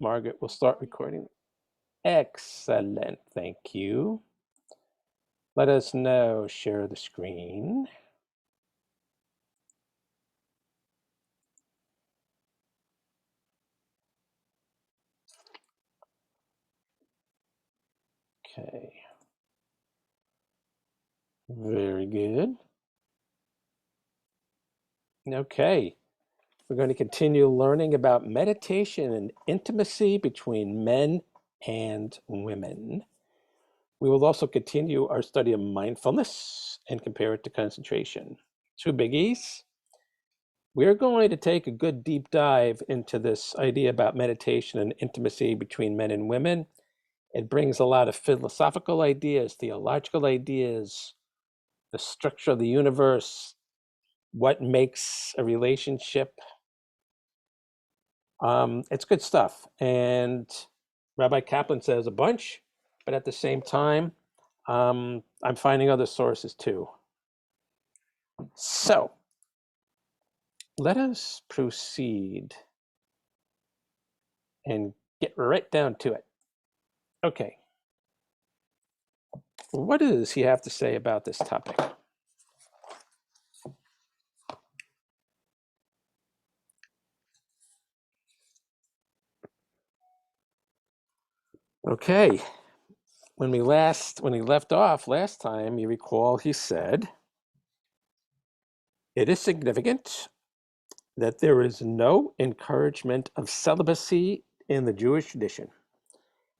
Margaret will start recording. Excellent, thank you. Let us know, share the screen. Okay, very good. Okay, we're going to continue learning about meditation and intimacy between men and women. We will also continue our study of mindfulness and compare it to concentration. Two biggies. We're going to take a good deep dive into this idea about meditation and intimacy between men and women. It brings a lot of philosophical ideas, theological ideas, the structure of the universe, what makes a relationship. It's good stuff. And Rabbi Kaplan says a bunch, but at the same time, I'm finding other sources too. So let us proceed and get right down to it. Okay. What does he have to say about this topic? Okay. When he left off last time, you recall he said, it is significant that there is no encouragement of celibacy in the Jewish tradition,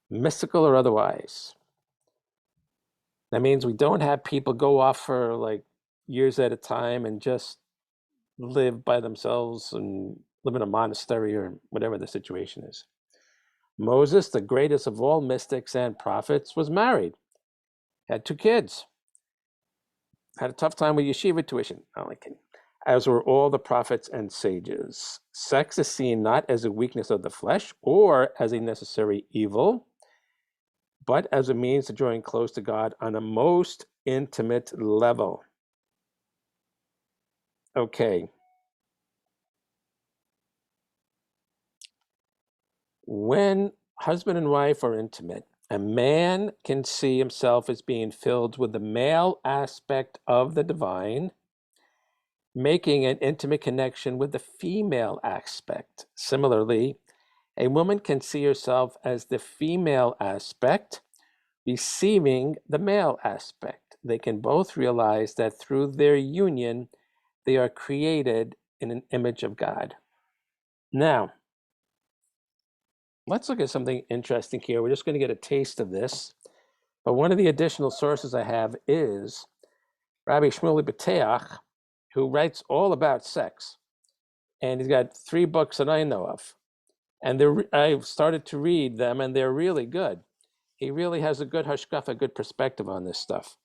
mystical or otherwise. That means we don't have people go off for like years at a time and just live by themselves and live in a monastery or whatever the situation is. Moses, the greatest of all mystics and prophets, was married, had 2 kids, had a tough time with yeshiva tuition. Only kidding. As were all the prophets and sages. Sex is seen not as a weakness of the flesh or as a necessary evil, but as a means to drawing close to God on a most intimate level. Okay. When husband and wife are intimate, a man can see himself as being filled with the male aspect of the divine, making an intimate connection with the female aspect. Similarly, a woman can see herself as the female aspect, receiving the male aspect. They can both realize that through their union, they are created in an image of God. Now, let's look at something interesting here. We're just going to get a taste of this. But one of the additional sources I have is Rabbi Shmuley Bateach, who writes all about sex. And he's got 3 books that I know of. And I've started to read them, and they're really good. He really has a good hashkafa, a good perspective on this stuff.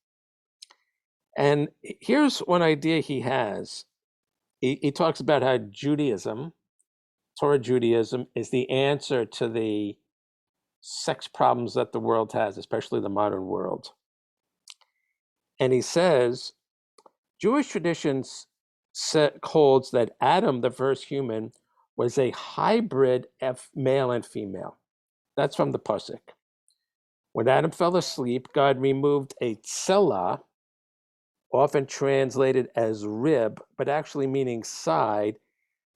And here's one idea he has. He talks about how Judaism, Torah Judaism, is the answer to the sex problems that the world has, especially the modern world. And he says, Jewish traditions holds that Adam, the first human, was a hybrid of male and female. That's from the Pasuk. When Adam fell asleep, God removed a tzellah, often translated as rib, but actually meaning side,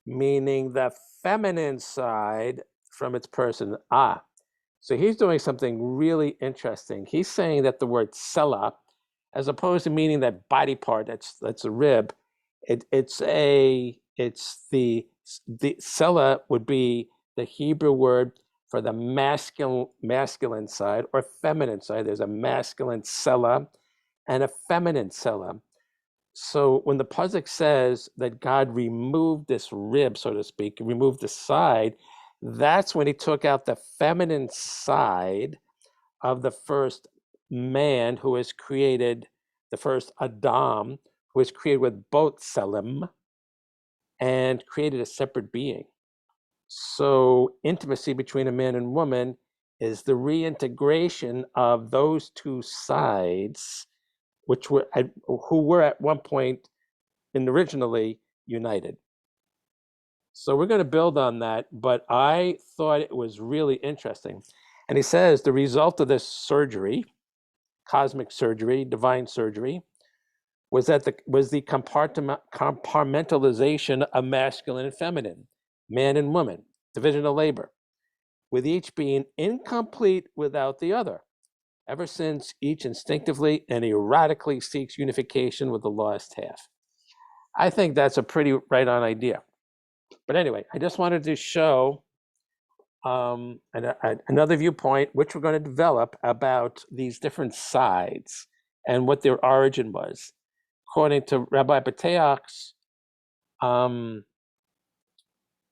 meaning the feminine side from its person. So he's doing something really interesting. He's saying that the word tzellah, as opposed to meaning that body part that's a rib, it's the tzellah would be the Hebrew word for the masculine side or feminine side. There's a masculine tzellah and a feminine tzellah. So when the pasuk says that God removed this rib, so to speak, removed the side, that's when he took out the feminine side of the first man who was created, the first Adam, who was created with both tselem and created a separate being. So intimacy between a man and woman is the reintegration of those 2 sides, who were at one point and originally united. So we're going to build on that, but I thought it was really interesting. And he says the result of this surgery, cosmic surgery, divine surgery, was the compartmentalization of masculine and feminine, man and woman, division of labor, with each being incomplete without the other, ever since each instinctively and erotically seeks unification with the lost half. I think that's a pretty right-on idea. But anyway, I just wanted to show another viewpoint, which we're going to develop about these different sides and what their origin was. According to Rabbi Pateach's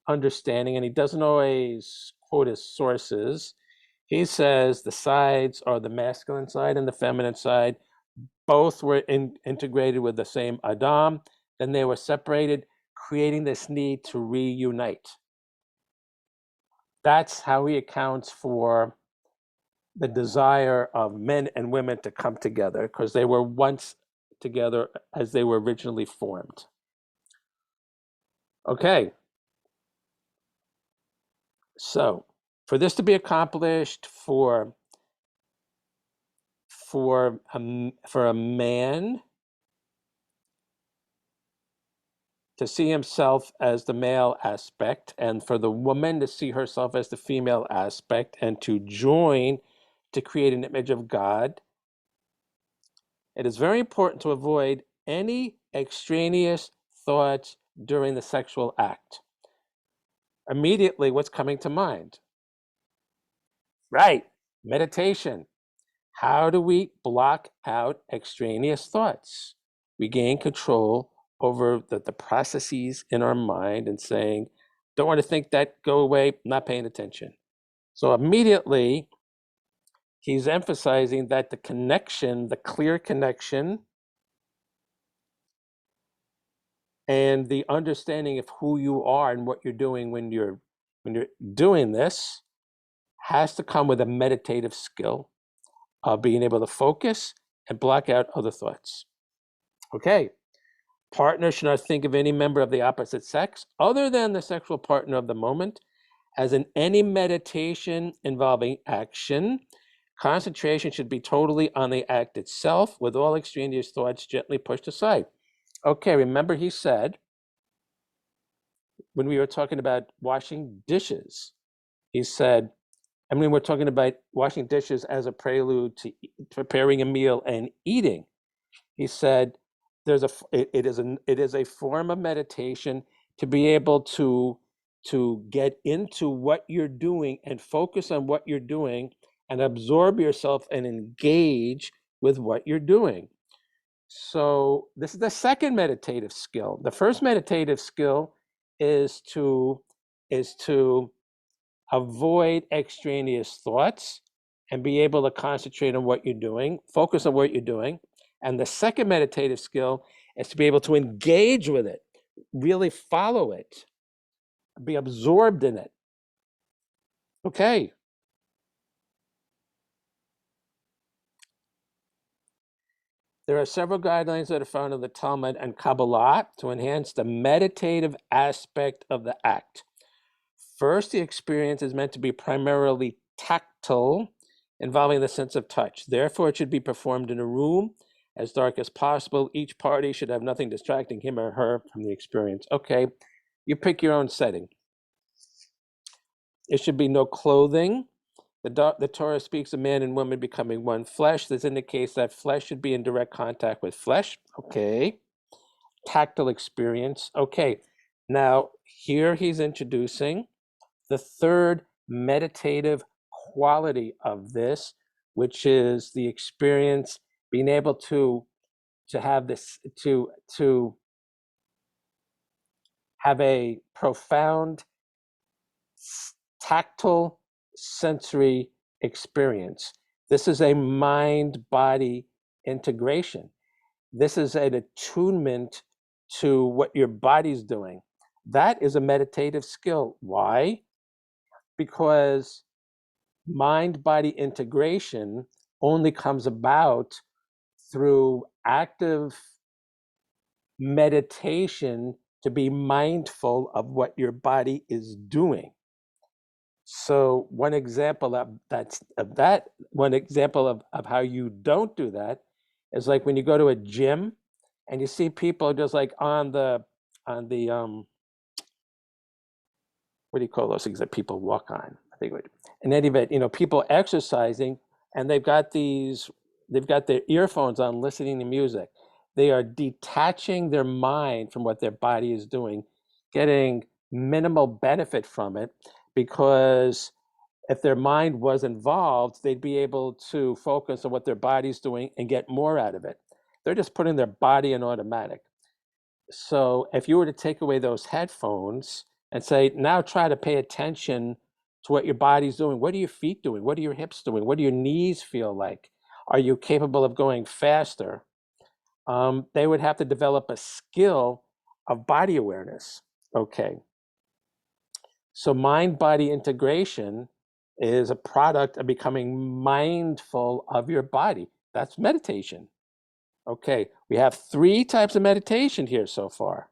understanding, and he doesn't always quote his sources, he says the sides are the masculine side and the feminine side. Both were integrated with the same Adam. Then they were separated, creating this need to reunite. That's how he accounts for the desire of men and women to come together, because they were once together as they were originally formed. Okay. So for this to be accomplished, for a man to see himself as the male aspect, and for the woman to see herself as the female aspect, and to join to create an image of God, it is very important to avoid any extraneous thoughts during the sexual act. Immediately, what's coming to mind? Right, meditation. How do we block out extraneous thoughts? We gain control over the processes in our mind and saying, don't want to think that, go away, not paying attention. So immediately, he's emphasizing that the connection, the clear connection, and the understanding of who you are and what you're doing when you're doing this has to come with a meditative skill of being able to focus and block out other thoughts. Okay. Partner should not think of any member of the opposite sex other than the sexual partner of the moment. As in any meditation involving action, concentration should be totally on the act itself, with all extraneous thoughts gently pushed aside. Okay, remember he said, when we were talking about washing dishes, he said, and when we're talking about washing dishes as a prelude to preparing a meal and eating, he said, it is a form of meditation to be able to get into what you're doing and focus on what you're doing and absorb yourself and engage with what you're doing. So this is the second meditative skill. The first meditative skill is to avoid extraneous thoughts and be able to concentrate on what you're doing, focus on what you're doing. And the second meditative skill is to be able to engage with it, really follow it, be absorbed in it. Okay. There are several guidelines that are found in the Talmud and Kabbalah to enhance the meditative aspect of the act. First, the experience is meant to be primarily tactile, involving the sense of touch. Therefore, it should be performed in a room as dark as possible. Each party should have nothing distracting him or her from the experience. Okay, you pick your own setting. It should be no clothing. The Torah speaks of man and woman becoming one flesh. This indicates that flesh should be in direct contact with flesh. Okay. Tactile experience. Okay. Now, here he's introducing the third meditative quality of this, which is the experience, being able to have this, to have a profound tactile sensory experience. This is a mind-body integration. This is an attunement to what your body's doing. That is a meditative skill. Why? Because mind-body integration only comes about through active meditation to be mindful of what your body is doing. So one example of how you don't do that is like when you go to a gym and you see people just like on the what do you call those things that people walk on? I think in any event, people exercising and they've got their earphones on listening to music. They are detaching their mind from what their body is doing, getting minimal benefit from it because if their mind was involved, they'd be able to focus on what their body's doing and get more out of it. They're just putting their body in automatic. So if you were to take away those headphones and say, now try to pay attention to what your body's doing. What are your feet doing? What are your hips doing? What do your knees feel like? Are you capable of going faster? They would have to develop a skill of body awareness. Okay. So mind-body integration is a product of becoming mindful of your body. That's meditation. Okay, we have 3 types of meditation here so far.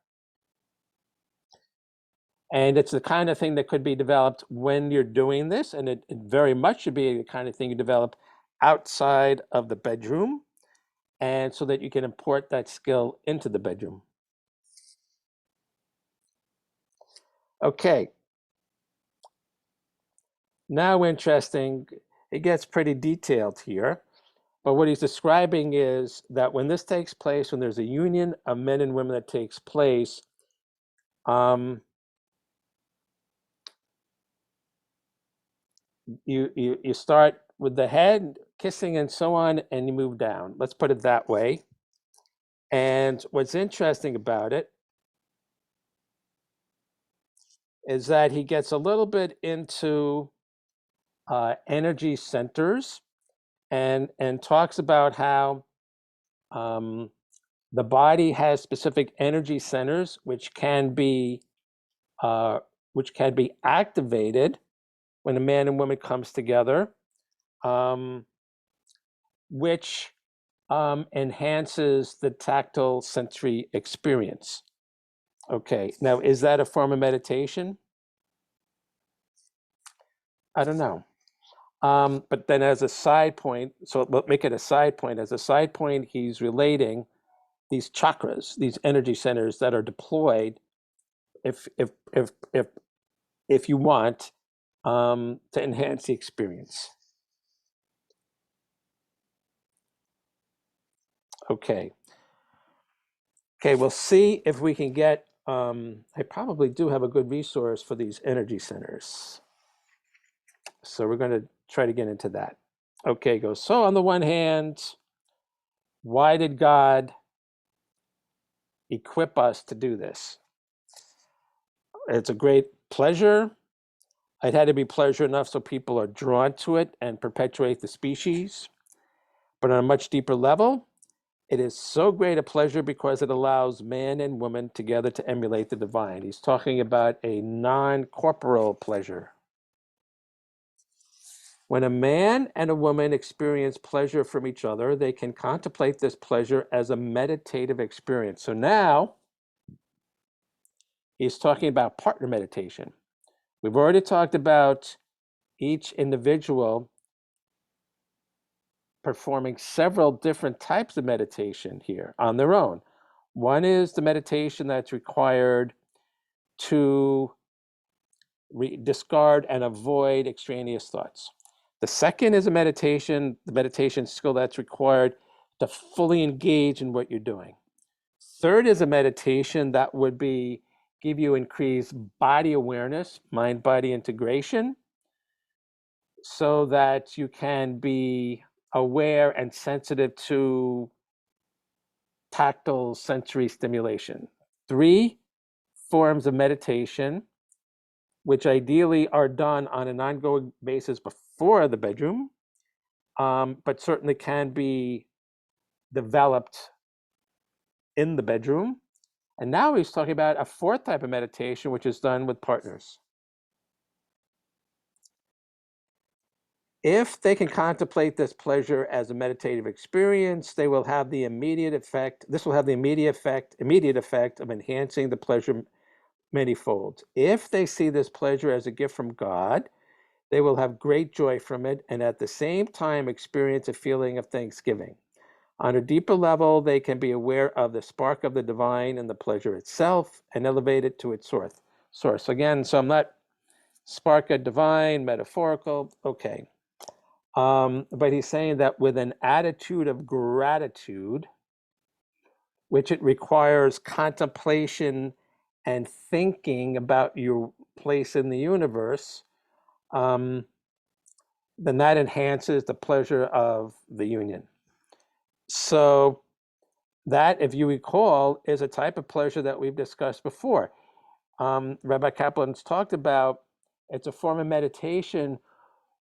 And it's the kind of thing that could be developed when you're doing this, and it very much should be the kind of thing you develop outside of the bedroom, and so that you can import that skill into the bedroom. Okay. Now, interesting, it gets pretty detailed here, but what he's describing is that when this takes place, when there's a union of men and women that takes place, you start with the head, kissing and so on, and you move down. Let's put it that way. And what's interesting about it is that he gets a little bit into energy centers and talks about how the body has specific energy centers uh, which can be activated when a man and woman comes together, which enhances the tactile sensory experience. Okay, now is that a form of meditation? I don't know. But then as a side point, so we'll make it a side point. As a side point, he's relating these chakras, these energy centers that are deployed if if if if if you want to enhance the experience. Okay. Okay, we'll see if we can get, I probably do have a good resource for these energy centers. So we're going to try to get into that. Okay, go. So on the one hand, why did God equip us to do this? It's a great pleasure. It had to be pleasure enough so people are drawn to it and perpetuate the species. But on a much deeper level, it is so great a pleasure because it allows man and woman together to emulate the divine. He's talking about a non-corporal pleasure. When a man and a woman experience pleasure from each other, they can contemplate this pleasure as a meditative experience. So now he's talking about partner meditation. We've already talked about each individual performing several different types of meditation here on their own. One is the meditation that's required to discard and avoid extraneous thoughts. The second is the meditation skill that's required to fully engage in what you're doing. Third is a meditation that would give you increased body awareness, mind-body integration, so that you can be aware and sensitive to tactile sensory stimulation. 3 forms of meditation, which ideally are done on an ongoing basis before the bedroom, but certainly can be developed in the bedroom. And now he's talking about a 4th type of meditation, which is done with partners. If they can contemplate this pleasure as a meditative experience, they will have the immediate effect. This will have the immediate effect of enhancing the pleasure manyfold. If they see this pleasure as a gift from God, they will have great joy from it and at the same time experience a feeling of thanksgiving. On a deeper level, they can be aware of the spark of the divine in the pleasure itself and elevate it to its source. Again, so I'm not spark of divine, metaphorical, okay. But he's saying that with an attitude of gratitude, which it requires contemplation and thinking about your place in the universe, then that enhances the pleasure of the union. So that, if you recall, is a type of pleasure that we've discussed before. Rabbi Kaplan's talked about it's a form of meditation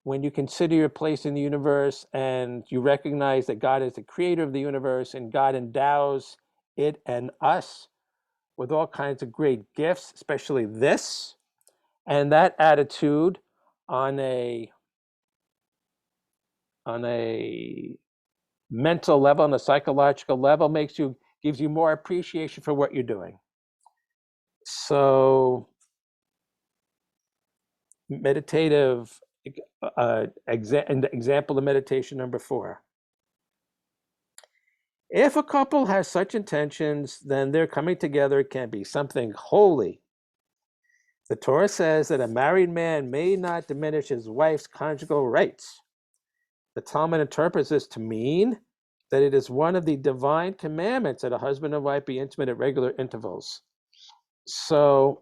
when you consider your place in the universe and you recognize that God is the creator of the universe and God endows it and us with all kinds of great gifts, especially this. And that attitude on a mental level, on a psychological level, gives you more appreciation for what you're doing. So meditative example of meditation number 4. If a couple has such intentions, then their coming together can be something holy. The Torah says that a married man may not diminish his wife's conjugal rights. The Talmud interprets this to mean that it is one of the divine commandments that a husband and wife be intimate at regular intervals. So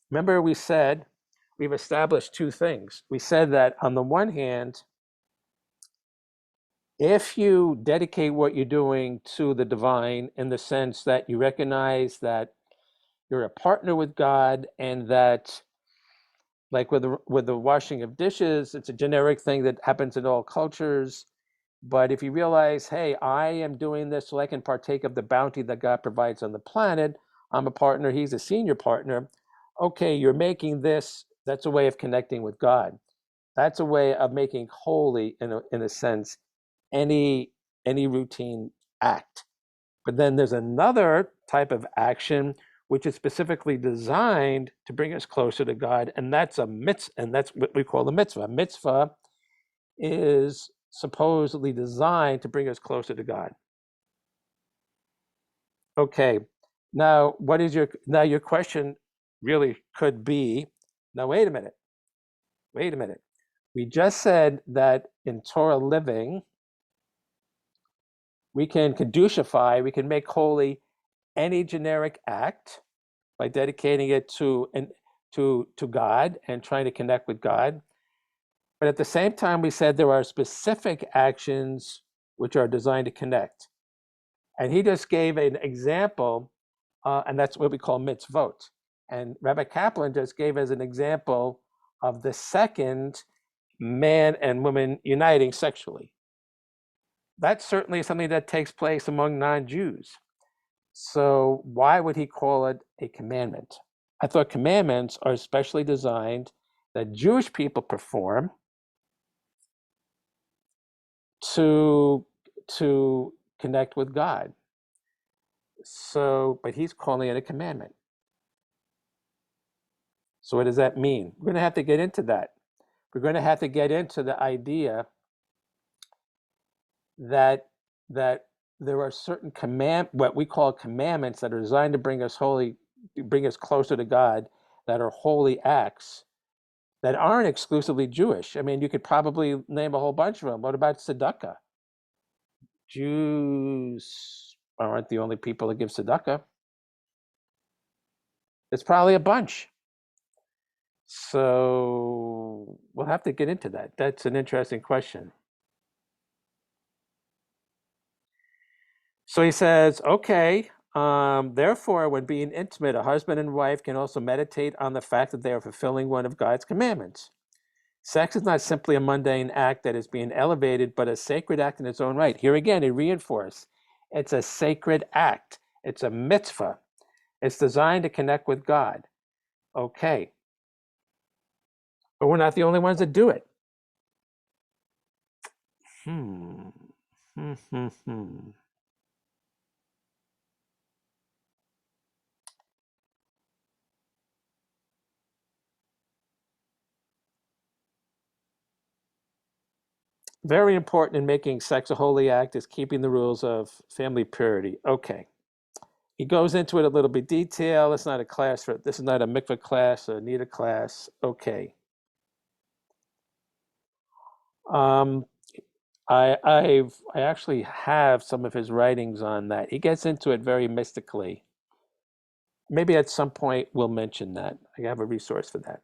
remember we've established 2 things. We said that on the one hand, if you dedicate what you're doing to the divine in the sense that you recognize that you're a partner with God and that, like with the washing of dishes, it's a generic thing that happens in all cultures. But if you realize, hey, I am doing this so I can partake of the bounty that God provides on the planet, I'm a partner, he's a senior partner. Okay, you're making this, that's a way of connecting with God. That's a way of making holy, in a sense, any routine act. But then there's another type of action which is specifically designed to bring us closer to God, and that's a mitzvah, and that's what we call the mitzvah. Mitzvah is supposedly designed to bring us closer to God. Okay, now your question really could be, now wait a minute. We just said that in Torah living, we can kedushify, we can make holy any generic act by dedicating it to God and trying to connect with God. But at the same time, we said there are specific actions which are designed to connect. And he just gave an example, and that's what we call mitzvot. And Rabbi Kaplan just gave as an example of the second, man and woman uniting sexually. That's certainly something that takes place among non-Jews. So why would he call it a commandment? I thought commandments are especially designed that Jewish people perform to connect with God. So, but he's calling it a commandment. So what does that mean? We're going to have to get into that. We're going to have to get into the idea that there are certain what we call commandments that are designed to bring us closer to God, that are holy acts that aren't exclusively Jewish. I mean, you could probably name a whole bunch of them. What about tzedakah? Jews aren't the only people that give tzedakah. It's probably a bunch. So we'll have to get into that. That's an interesting question. So he says, okay, therefore, when being intimate, a husband and wife can also meditate on the fact that they are fulfilling one of God's commandments. Sex is not simply a mundane act that is being elevated, but a sacred act in its own right. Here again, he reinforced, it's a sacred act. It's a mitzvah. It's designed to connect with God. Okay. But we're not the only ones that do it. Hmm. Hmm. Hmm. Hmm. Very important in making sex a holy act is keeping the rules of family purity. Okay. He goes into it a little bit detail. It's not a class for this is not a mikvah class or a nida class. Okay. Um, I actually have some of his writings on that. He gets into it very mystically. Maybe at some point we'll mention that. I have a resource for that.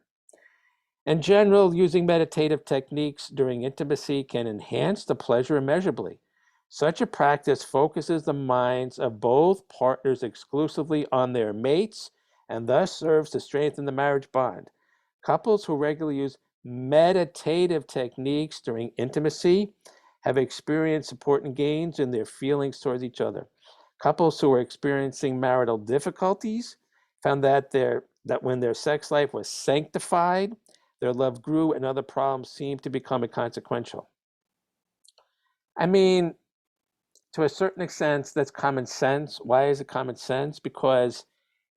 In general, using meditative techniques during intimacy can enhance the pleasure immeasurably. Such a practice focuses the minds of both partners exclusively on their mates and thus serves to strengthen the marriage bond. Couples who regularly use meditative techniques during intimacy have experienced important gains in their feelings towards each other. Couples who are experiencing marital difficulties found that when their sex life was sanctified, their love grew and other problems seemed to become inconsequential. I mean, to a certain extent, that's common sense. Why is it common sense? Because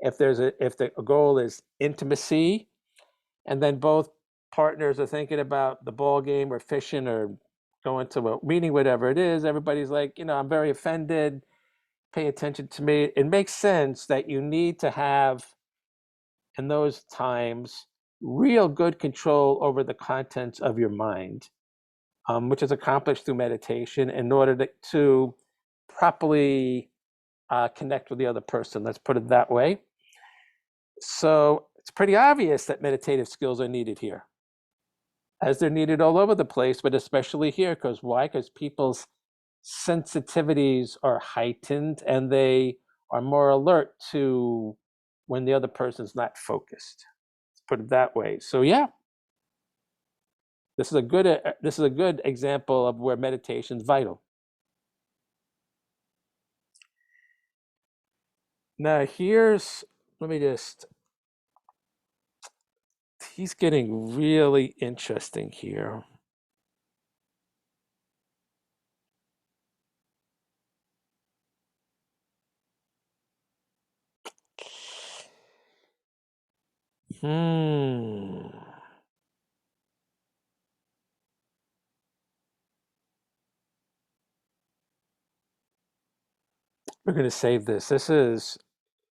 if the goal is intimacy, and then both partners are thinking about the ball game or fishing or going to a meeting, whatever it is, everybody's like, I'm very offended. Pay attention to me. It makes sense that you need to have in those times real good control over the contents of your mind, which is accomplished through meditation in order to properly connect with the other person. Let's put it that way. So it's pretty obvious that meditative skills are needed here, as they're needed all over the place, but especially here. Because why? Because people's sensitivities are heightened and they are more alert to when the other person's not focused. Let's put it that way. So yeah, this is a good example of where meditation is vital. Now here's let me just he's getting really interesting here. Hmm. We're going to save this. This is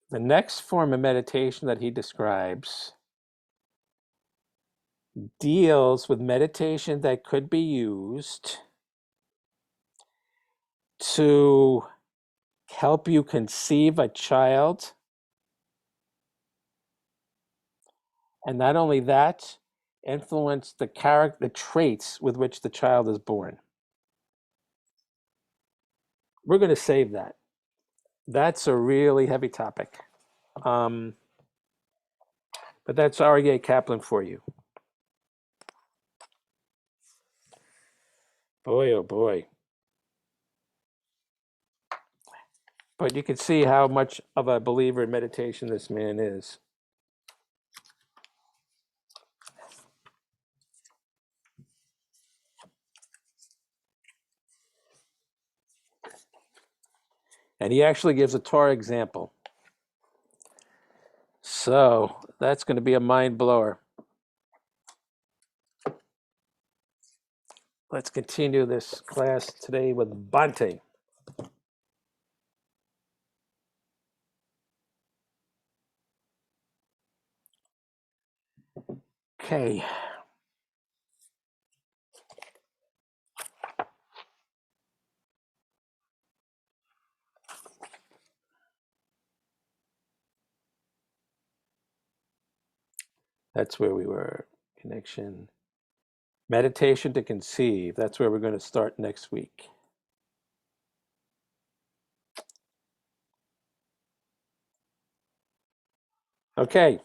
the next form of meditation that he describes deals with meditation that could be used to help you conceive a child. And not only that, influence the character, the traits with which the child is born. We're going to save that. That's a really heavy topic. Um, but that's Rabbi Kaplan for you. Boy, oh boy. But you can see how much of a believer in meditation this man is. And he actually gives a Torah example. So that's going to be a mind blower. Let's continue this class today with Bhante. Okay. That's where we were. Connection. Meditation to conceive. That's where we're going to start next week. Okay.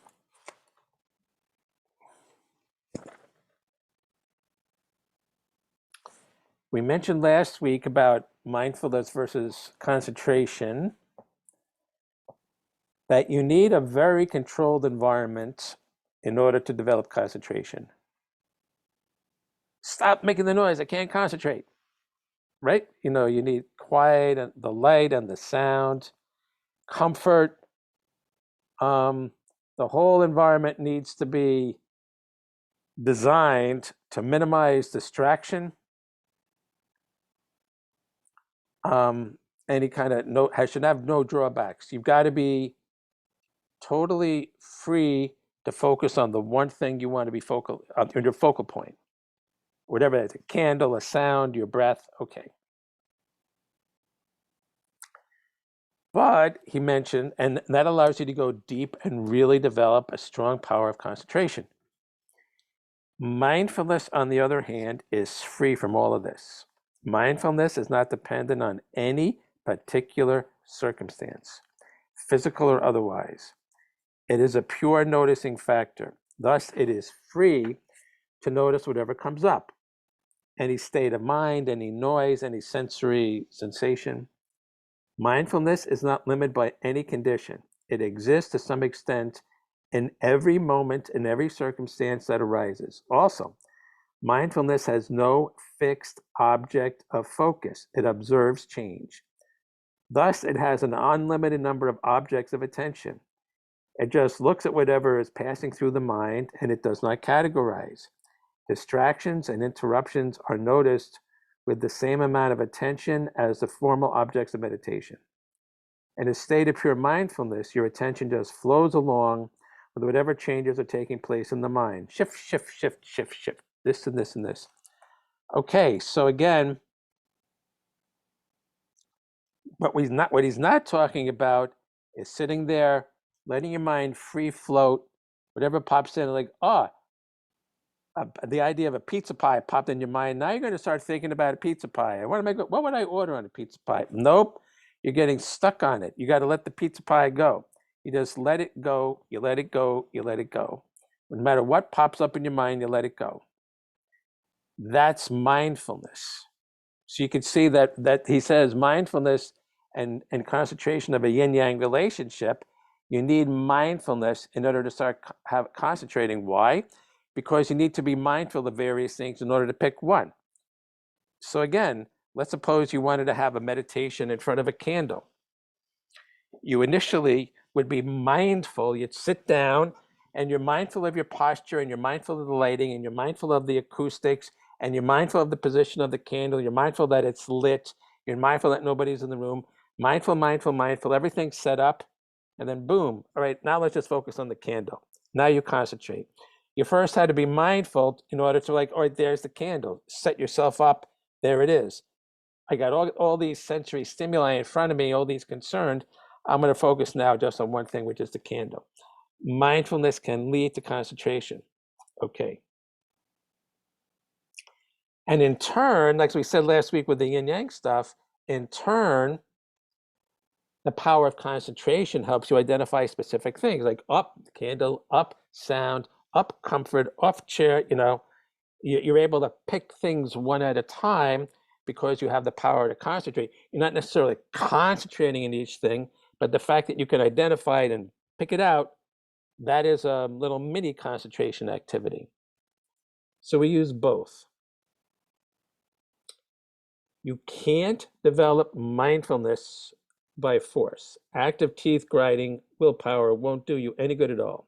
We mentioned last week about mindfulness versus concentration, that you need a very controlled environment in order to develop concentration. Stop making the noise. I can't concentrate. right? You know, you need quiet and the light and the sound, comfort. The whole environment needs to be designed to minimize distraction. Any kind of should have no drawbacks. You've got to be totally free to focus on the one thing you want to be focal on, your focal point, whatever it is, a candle, a sound, your breath. Okay. But he mentioned, and that allows you to go deep and really develop a strong power of concentration. Mindfulness, on the other hand, is free from all of this. Mindfulness is not dependent on any particular circumstance, physical or otherwise. It is a pure noticing factor. Thus, it is free to notice whatever comes up, any state of mind, any noise, any sensory sensation. Mindfulness is not limited by any condition. It exists to some extent in every moment, in every circumstance that arises. Also, mindfulness has no fixed object of focus. It observes change. Thus, it has an unlimited number of objects of attention. It just looks at whatever is passing through the mind, and it does not categorize. Distractions and interruptions are noticed with the same amount of attention as the formal objects of meditation. In a state of pure mindfulness, your attention just flows along with whatever changes are taking place in the mind. Shift, shift, shift, shift, shift. This and this and this. Okay, so again, what he's not talking about is sitting there, letting your mind free float, whatever pops in, like, the idea of a pizza pie popped in your mind. Now you're going to start thinking about a pizza pie. What would I order on a pizza pie? Nope. You're getting stuck on it. You got to let the pizza pie go. You just let it go. You let it go. You let it go. No matter what pops up in your mind, you let it go. That's mindfulness. So you can see that he says mindfulness and concentration of a yin-yang relationship. You need mindfulness in order to start concentrating. Why? Because you need to be mindful of various things in order to pick one. So again, let's suppose you wanted to have a meditation in front of a candle. You initially would be mindful. You'd sit down and you're mindful of your posture, and you're mindful of the lighting, and you're mindful of the acoustics, and you're mindful of the position of the candle. You're mindful that it's lit. You're mindful that nobody's in the room. Mindful, mindful, mindful. Everything's set up. And then boom. All right, now let's just focus on the candle. Now you concentrate. You first had to be mindful in order to, like, all right, there's the candle. Set yourself up. There it is. I got all these sensory stimuli in front of me, all these concerned. I'm going to focus now just on one thing, which is the candle. Mindfulness can lead to concentration. Okay. And in turn, like we said last week with the yin yang stuff, in turn, the power of concentration helps you identify specific things like up candle, up sound, up comfort, off chair. You know, you're able to pick things one at a time because you have the power to concentrate. You're not necessarily concentrating in each thing, but the fact that you can identify it and pick it out, that is a little mini concentration activity. So we use both. You can't develop mindfulness by force. Active teeth grinding, willpower won't do you any good at all.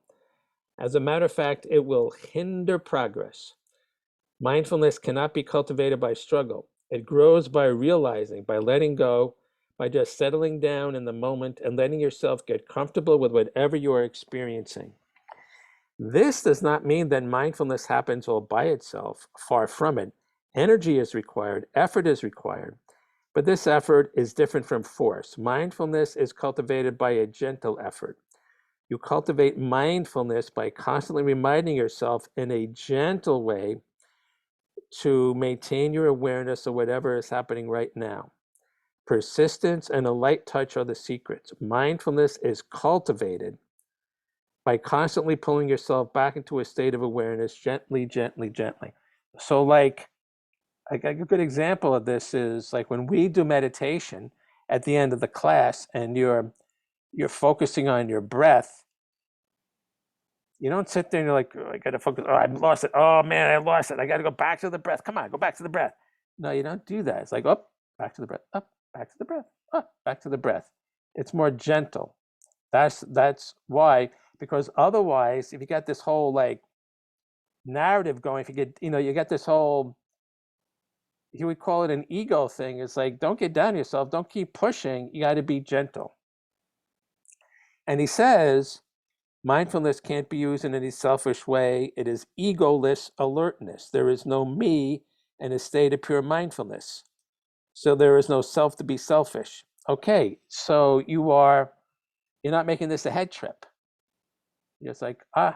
As a matter of fact, it will hinder progress. Mindfulness cannot be cultivated by struggle. It grows by realizing, by letting go, by just settling down in the moment and letting yourself get comfortable with whatever you are experiencing. This does not mean that mindfulness happens all by itself. Far from it. Energy is required, effort is required, but this effort is different from force. Mindfulness is cultivated by a gentle effort. You cultivate mindfulness by constantly reminding yourself in a gentle way to maintain your awareness of whatever is happening right now. Persistence and a light touch are the secrets. Mindfulness is cultivated by constantly pulling yourself back into a state of awareness gently, gently, gently. So like a good example of this is like when we do meditation at the end of the class and you're focusing on your breath, you don't sit there and you're like, oh, I gotta focus. Oh, I lost it. Oh man, I lost it. I gotta go back to the breath. Come on, go back to the breath. No, you don't do that. It's like, oh, back to the breath, up, back to the breath, up, back to the breath. It's more gentle. That's why, because otherwise, if you got this whole like narrative going, if you get, you get this whole, you would call it an ego thing. It's like, don't get down on yourself. Don't keep pushing. You got to be gentle. And he says, mindfulness can't be used in any selfish way. It is egoless alertness. There is no me in a state of pure mindfulness. So there is no self to be selfish. Okay, so you're not making this a head trip. You're just like, I'll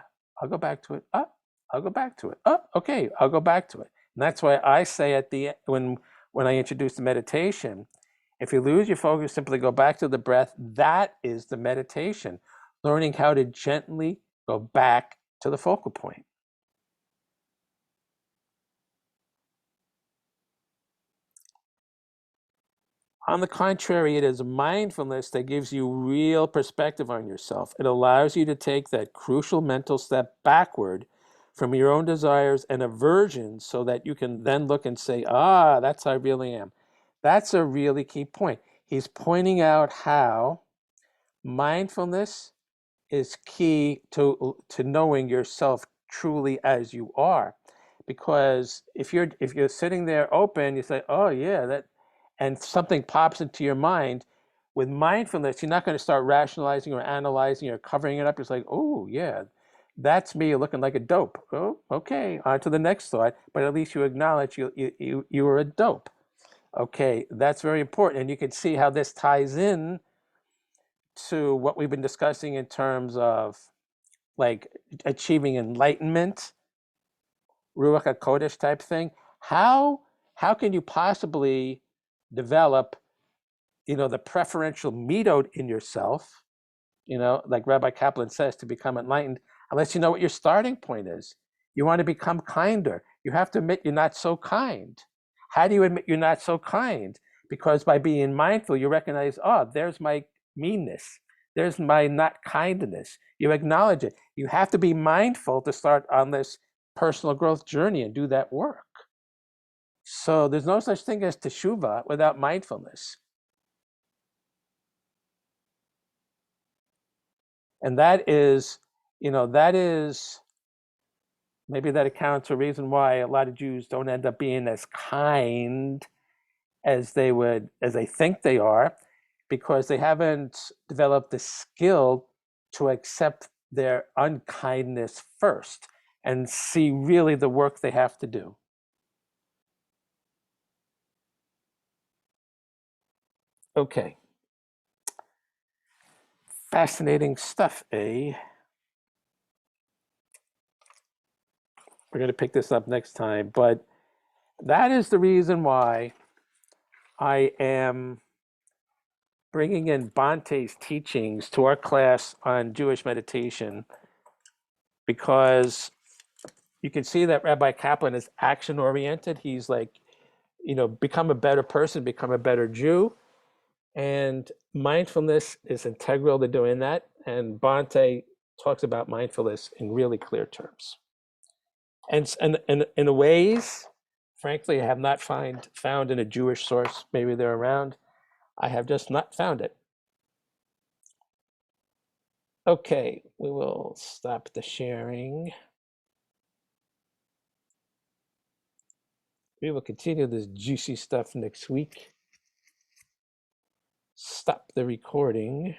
go back to it. I'll go back to it. Okay, I'll go back to it. And that's why I say at the when I introduce the meditation, if you lose your focus, simply go back to the breath. That is the meditation, learning how to gently go back to the focal point. On the contrary, it is mindfulness that gives you real perspective on yourself. It allows you to take that crucial mental step backward from your own desires and aversions so that you can then look and say, that's how I really am. That's a really key point. He's pointing out how mindfulness is key to knowing yourself truly as you are. Because if you're sitting there open, you say, oh yeah, that, and something pops into your mind. With mindfulness, you're not going to start rationalizing or analyzing or covering it up. It's like, oh yeah, that's me looking like a dope. Oh, okay, on to the next thought. But at least you acknowledge you were a dope. Okay, that's very important. And you can see how this ties in to what we've been discussing in terms of like achieving enlightenment, Ruach HaKodesh type thing. How can you possibly develop, the preferential midot in yourself, like Rabbi Kaplan says, to become enlightened, unless you know what your starting point is? You want to become kinder. You have to admit you're not so kind. How do you admit you're not so kind? Because by being mindful, you recognize, there's my meanness. There's my not kindness. You acknowledge it. You have to be mindful to start on this personal growth journey and do that work. So there's no such thing as teshuvah without mindfulness. And that is maybe that accounts for a reason why a lot of Jews don't end up being as kind as they think they are, because they haven't developed the skill to accept their unkindness first and see really the work they have to do. Okay. Fascinating stuff, eh? We're going to pick this up next time, but that is the reason why I am bringing in Bhante's teachings to our class on Jewish meditation, because you can see that Rabbi Kaplan is action-oriented. He's like, become a better person, become a better Jew. And mindfulness is integral to doing that. And Bhante talks about mindfulness in really clear terms. And in ways, frankly, I have not found in a Jewish source. Maybe they're around. I have just not found it. Okay, we will stop the sharing. We will continue this juicy stuff next week. Stop the recording.